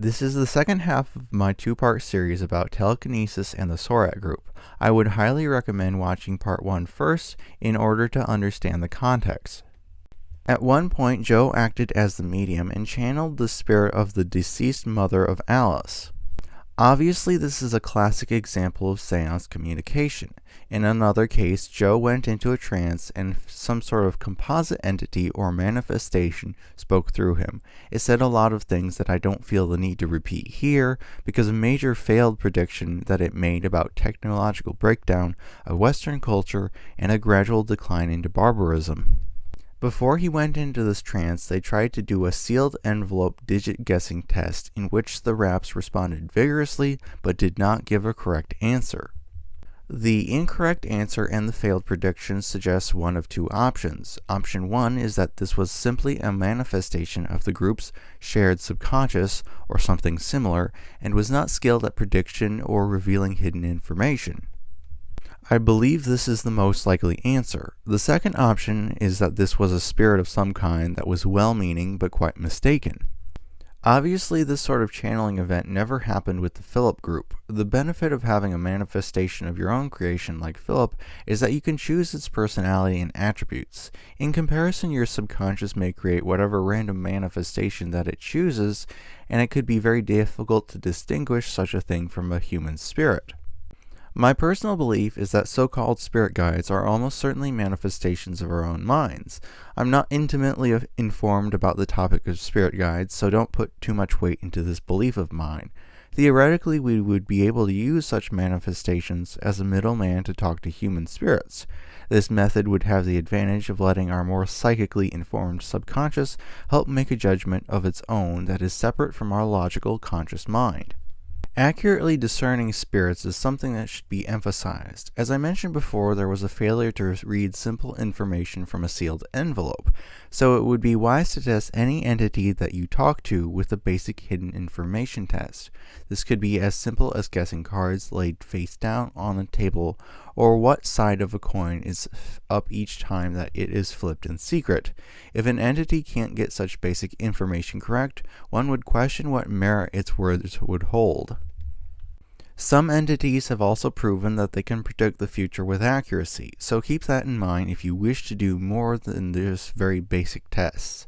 This is the second half of my two-part series about telekinesis and the Sorat group. I would highly recommend watching part 1 first in order to understand the context. At one point, Joe acted as the medium and channeled the spirit of the deceased mother of Alice. Obviously, this is a classic example of seance communication. In another case, Joe went into a trance and some sort of composite entity or manifestation spoke through him. It said a lot of things that I don't feel the need to repeat here because a major failed prediction that it made about technological breakdown of Western culture and a gradual decline into barbarism. Before he went into this trance, they tried to do a sealed envelope digit guessing test in which the raps responded vigorously but did not give a correct answer. The incorrect answer and the failed prediction suggest one of two options. Option 1 is that this was simply a manifestation of the group's shared subconscious or something similar and was not skilled at prediction or revealing hidden information. I believe this is the most likely answer. The second option is that this was a spirit of some kind that was well-meaning but quite mistaken. Obviously, this sort of channeling event never happened with the Philip group. The benefit of having a manifestation of your own creation like Philip is that you can choose its personality and attributes. In comparison, your subconscious may create whatever random manifestation that it chooses, and it could be very difficult to distinguish such a thing from a human spirit. My personal belief is that so-called spirit guides are almost certainly manifestations of our own minds. I'm not intimately informed about the topic of spirit guides, so don't put too much weight into this belief of mine. Theoretically, we would be able to use such manifestations as a middleman to talk to human spirits. This method would have the advantage of letting our more psychically informed subconscious help make a judgment of its own that is separate from our logical conscious mind. Accurately discerning spirits is something that should be emphasized. As I mentioned before, there was a failure to read simple information from a sealed envelope, so it would be wise to test any entity that you talk to with a basic hidden information test. This could be as simple as guessing cards laid face down on a table, or what side of a coin is up each time that it is flipped in secret. If an entity can't get such basic information correct, one would question what merit its words would hold. Some entities have also proven that they can predict the future with accuracy, so keep that in mind if you wish to do more than just very basic tests.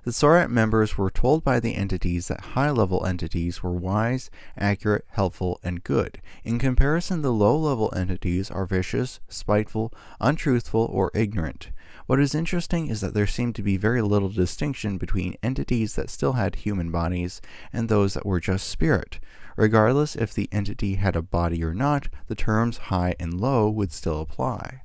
The Sorat members were told by the entities that high-level entities were wise, accurate, helpful, and good. In comparison, the low-level entities are vicious, spiteful, untruthful, or ignorant. What is interesting is that there seemed to be very little distinction between entities that still had human bodies and those that were just spirit. Regardless if the entity had a body or not, the terms high and low would still apply.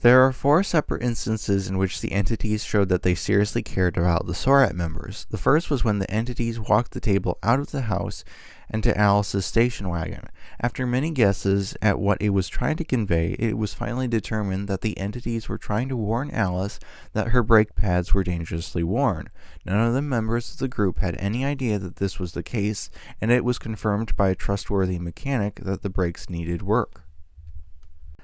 There are 4 separate instances in which the entities showed that they seriously cared about the Sorat members. The first was when the entities walked the table out of the house and to Alice's station wagon. After many guesses at what it was trying to convey, it was finally determined that the entities were trying to warn Alice that her brake pads were dangerously worn. None of the members of the group had any idea that this was the case, and it was confirmed by a trustworthy mechanic that the brakes needed work.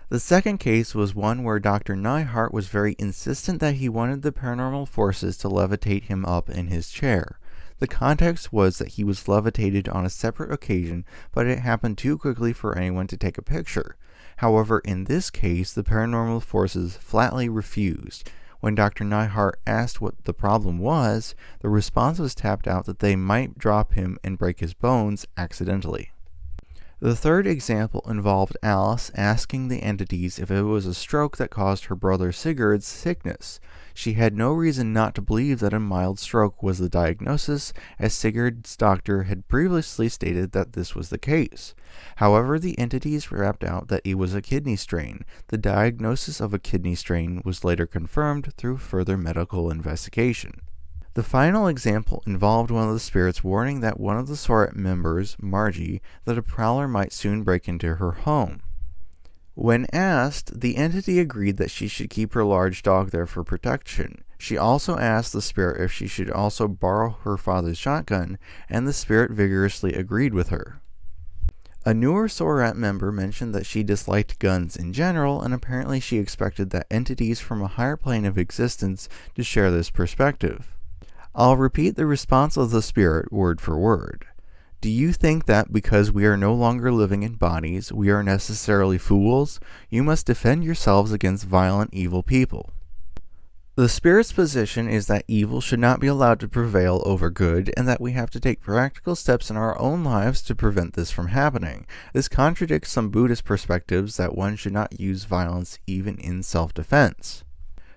The second case was one where Dr. Nyhart was very insistent that he wanted the paranormal forces to levitate him up in his chair. The context was that he was levitated on a separate occasion, but it happened too quickly for anyone to take a picture. However, in this case, the paranormal forces flatly refused. When Dr. Nyhart asked what the problem was, the response was tapped out that they might drop him and break his bones accidentally. The third example involved Alice asking the entities if it was a stroke that caused her brother Sigurd's sickness. She had no reason not to believe that a mild stroke was the diagnosis, as Sigurd's doctor had previously stated that this was the case. However, the entities rapped out that it was a kidney strain. The diagnosis of a kidney strain was later confirmed through further medical investigation. The final example involved one of the spirits warning that one of the Sorat members, Margie, that a prowler might soon break into her home. When asked, the entity agreed that she should keep her large dog there for protection. She also asked the spirit if she should also borrow her father's shotgun, and the spirit vigorously agreed with her. A newer Sorat member mentioned that she disliked guns in general, and apparently she expected that entities from a higher plane of existence to share this perspective. I'll repeat the response of the Spirit word for word. Do you think that because we are no longer living in bodies, we are necessarily fools? You must defend yourselves against violent, evil people. The Spirit's position is that evil should not be allowed to prevail over good, and that we have to take practical steps in our own lives to prevent this from happening. This contradicts some Buddhist perspectives that one should not use violence even in self-defense.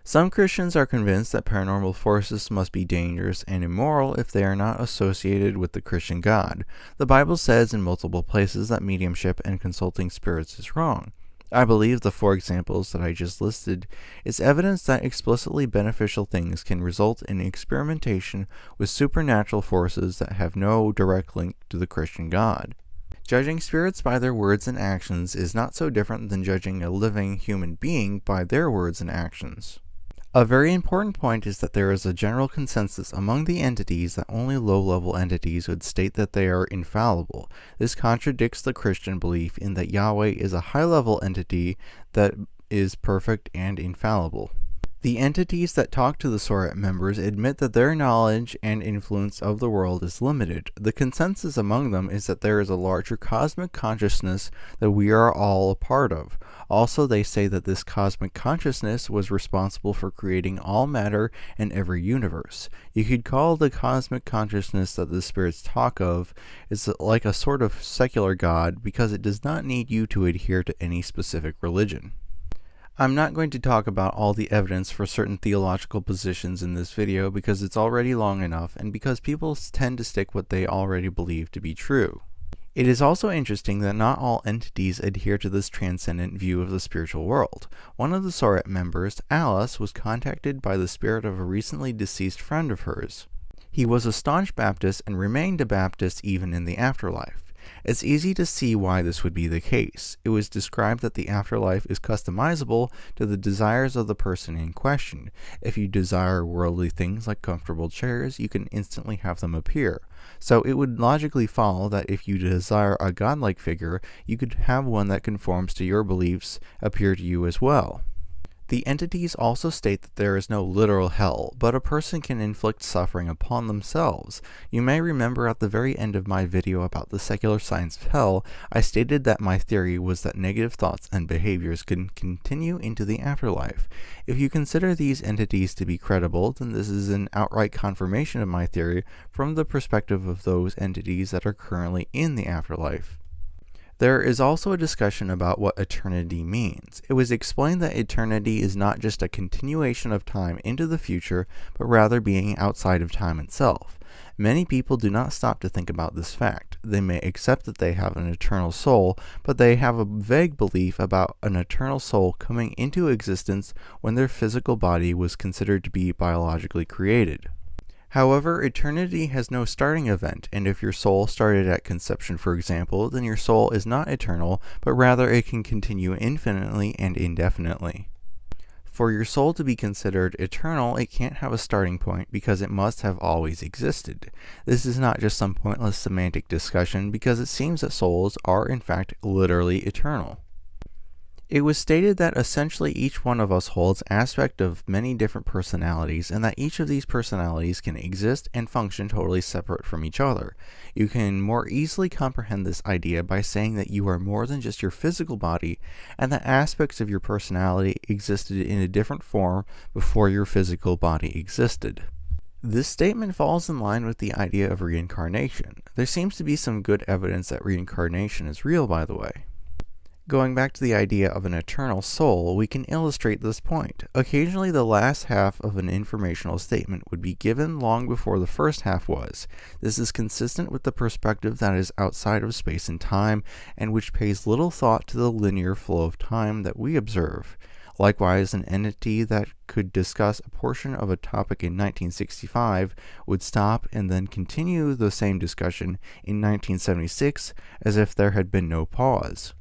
Some Christians are convinced that paranormal forces must be dangerous and immoral if they are not associated with the Christian God. The Bible says in multiple places that mediumship and consulting spirits is wrong. I believe the 4 examples that I just listed is evidence that explicitly beneficial things can result in experimentation with supernatural forces that have no direct link to the Christian God. Judging spirits by their words and actions is not so different than judging a living human being by their words and actions. A very important point is that there is a general consensus among the entities that only low-level entities would state that they are infallible. This contradicts the Christian belief in that Yahweh is a high-level entity that is perfect and infallible. The entities that talk to the Soret members admit that their knowledge and influence of the world is limited. The consensus among them is that there is a larger cosmic consciousness that we are all a part of. Also, they say that this cosmic consciousness was responsible for creating all matter and every universe. You could call the cosmic consciousness that the spirits talk of is like a sort of secular God because it does not need you to adhere to any specific religion. I'm not going to talk about all the evidence for certain theological positions in this video because it's already long enough and because people tend to stick what they already believe to be true. It is also interesting that not all entities adhere to this transcendent view of the spiritual world. One of the Soret members, Alice, was contacted by the spirit of a recently deceased friend of hers. He was a staunch Baptist and remained a Baptist even in the afterlife. It's easy to see why this would be the case. It was described that the afterlife is customizable to the desires of the person in question. If you desire worldly things like comfortable chairs, you can instantly have them appear. So it would logically follow that if you desire a godlike figure, you could have one that conforms to your beliefs appear to you as well. The entities also state that there is no literal hell, but a person can inflict suffering upon themselves. You may remember at the very end of my video about the secular science of hell, I stated that my theory was that negative thoughts and behaviors can continue into the afterlife. If you consider these entities to be credible, then this is an outright confirmation of my theory from the perspective of those entities that are currently in the afterlife. There is also a discussion about what eternity means. It was explained that eternity is not just a continuation of time into the future, but rather being outside of time itself. Many people do not stop to think about this fact. They may accept that they have an eternal soul, but they have a vague belief about an eternal soul coming into existence when their physical body was considered to be biologically created. However, eternity has no starting event, and if your soul started at conception, for example, then your soul is not eternal, but rather it can continue infinitely and indefinitely. For your soul to be considered eternal, it can't have a starting point because it must have always existed. This is not just some pointless semantic discussion because it seems that souls are in fact literally eternal. It was stated that essentially each one of us holds aspect of many different personalities and that each of these personalities can exist and function totally separate from each other. You can more easily comprehend this idea by saying that you are more than just your physical body and that aspects of your personality existed in a different form before your physical body existed. This statement falls in line with the idea of reincarnation. There seems to be some good evidence that reincarnation is real, by the way. Going back to the idea of an eternal soul, we can illustrate this point. Occasionally the last half of an informational statement would be given long before the first half was. This is consistent with the perspective that is outside of space and time, and which pays little thought to the linear flow of time that we observe. Likewise, an entity that could discuss a portion of a topic in 1965 would stop and then continue the same discussion in 1976 as if there had been no pause.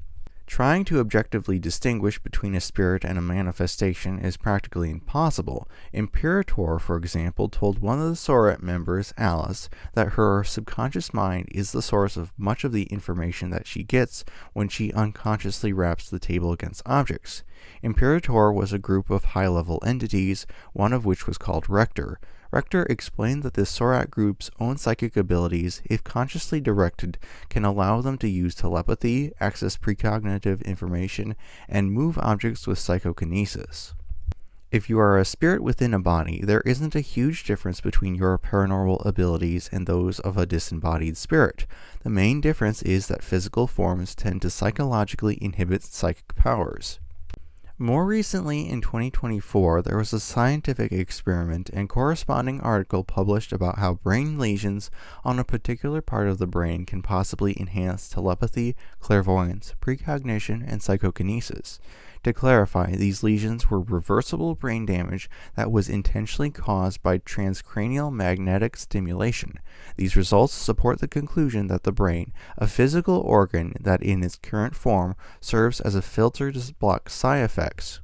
Trying to objectively distinguish between a spirit and a manifestation is practically impossible. Imperator, for example, told one of the Soret members, Alice, that her subconscious mind is the source of much of the information that she gets when she unconsciously raps the table against objects. Imperator was a group of high-level entities, one of which was called Rector. Rector explained that the Sorat group's own psychic abilities, if consciously directed, can allow them to use telepathy, access precognitive information, and move objects with psychokinesis. If you are a spirit within a body, there isn't a huge difference between your paranormal abilities and those of a disembodied spirit. The main difference is that physical forms tend to psychologically inhibit psychic powers. More recently, in 2024, there was a scientific experiment and corresponding article published about how brain lesions on a particular part of the brain can possibly enhance telepathy, clairvoyance, precognition, and psychokinesis. To clarify, these lesions were reversible brain damage that was intentionally caused by transcranial magnetic stimulation. These results support the conclusion that the brain, a physical organ that in its current form serves as a filter to block side effects.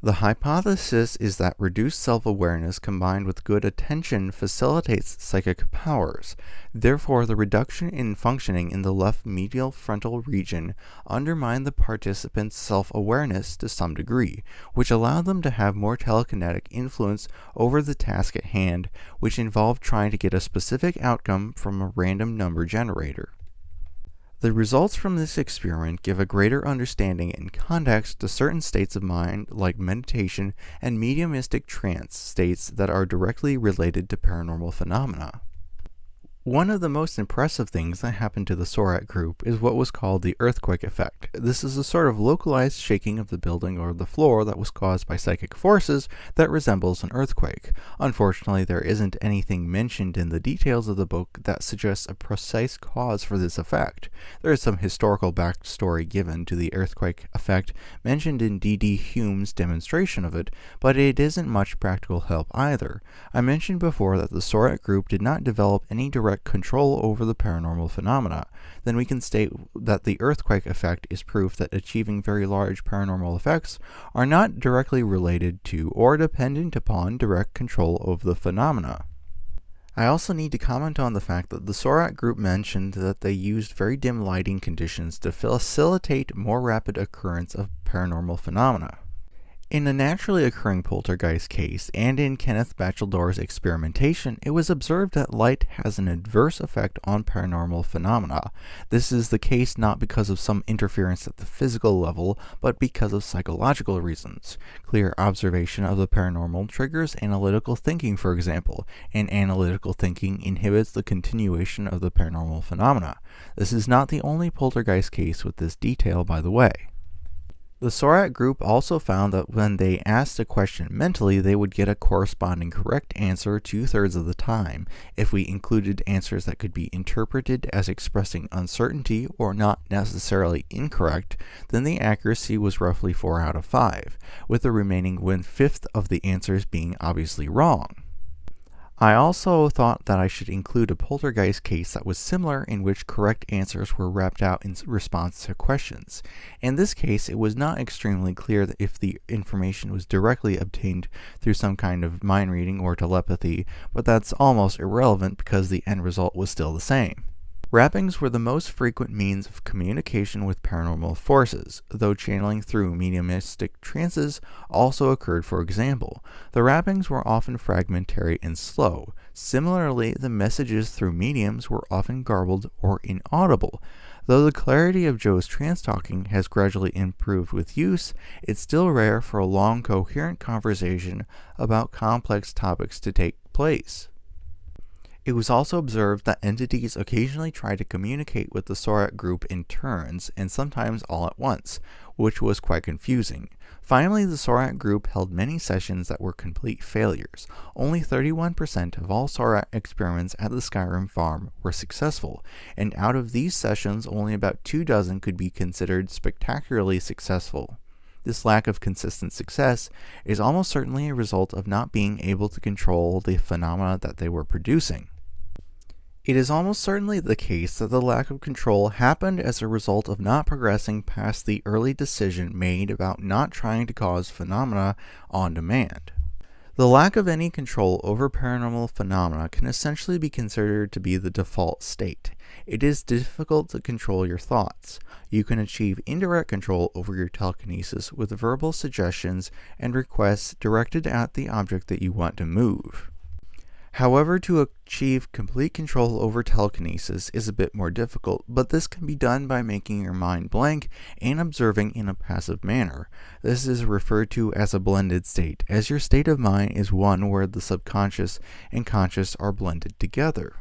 The hypothesis is that reduced self-awareness combined with good attention facilitates psychic powers. Therefore, the reduction in functioning in the left medial frontal region undermined the participants' self-awareness to some degree, which allowed them to have more telekinetic influence over the task at hand, which involved trying to get a specific outcome from a random number generator. The results from this experiment give a greater understanding and context to certain states of mind, like meditation and mediumistic trance states that are directly related to paranormal phenomena. One of the most impressive things that happened to the Sorat group is what was called the earthquake effect. This is a sort of localized shaking of the building or the floor that was caused by psychic forces that resembles an earthquake. Unfortunately, there isn't anything mentioned in the details of the book that suggests a precise cause for this effect. There is some historical backstory given to the earthquake effect mentioned in D.D. Hume's demonstration of it, but it isn't much practical help either. I mentioned before that the Sorat group did not develop any direct control over the paranormal phenomena. Then we can state that the earthquake effect is proof that achieving very large paranormal effects are not directly related to or dependent upon direct control over the phenomena. I also need to comment on the fact that the Sorat group mentioned that they used very dim lighting conditions to facilitate more rapid occurrence of paranormal phenomena. In a naturally occurring poltergeist case, and in Kenneth Bacheldor's experimentation, it was observed that light has an adverse effect on paranormal phenomena. This is the case not because of some interference at the physical level, but because of psychological reasons. Clear observation of the paranormal triggers analytical thinking, for example, and analytical thinking inhibits the continuation of the paranormal phenomena. This is not the only poltergeist case with this detail, by the way. The Sorat group also found that when they asked a question mentally, they would get a corresponding correct answer 2/3 of the time. If we included answers that could be interpreted as expressing uncertainty or not necessarily incorrect, then the accuracy was roughly 4 out of 5, with the remaining 1/5 of the answers being obviously wrong. I also thought that I should include a poltergeist case that was similar in which correct answers were wrapped out in response to questions. In this case, it was not extremely clear that if the information was directly obtained through some kind of mind reading or telepathy, but that's almost irrelevant because the end result was still the same. Rappings were the most frequent means of communication with paranormal forces, though channeling through mediumistic trances also occurred. For example, the rappings were often fragmentary and slow. Similarly, the messages through mediums were often garbled or inaudible. Though the clarity of Joe's trance talking has gradually improved with use, it's still rare for a long, coherent conversation about complex topics to take place. It was also observed that entities occasionally tried to communicate with the Sorat group in turns, and sometimes all at once, which was quite confusing. Finally, the Sorat group held many sessions that were complete failures. Only 31% of all Sorat experiments at the Skyrim farm were successful, and out of these sessions, only about 24 could be considered spectacularly successful. This lack of consistent success is almost certainly a result of not being able to control the phenomena that they were producing. It is almost certainly the case that the lack of control happened as a result of not progressing past the early decision made about not trying to cause phenomena on demand. The lack of any control over paranormal phenomena can essentially be considered to be the default state. It is difficult to control your thoughts. You can achieve indirect control over your telekinesis with verbal suggestions and requests directed at the object that you want to move. However, to achieve complete control over telekinesis is a bit more difficult, but this can be done by making your mind blank and observing in a passive manner. This is referred to as a blended state, as your state of mind is one where the subconscious and conscious are blended together.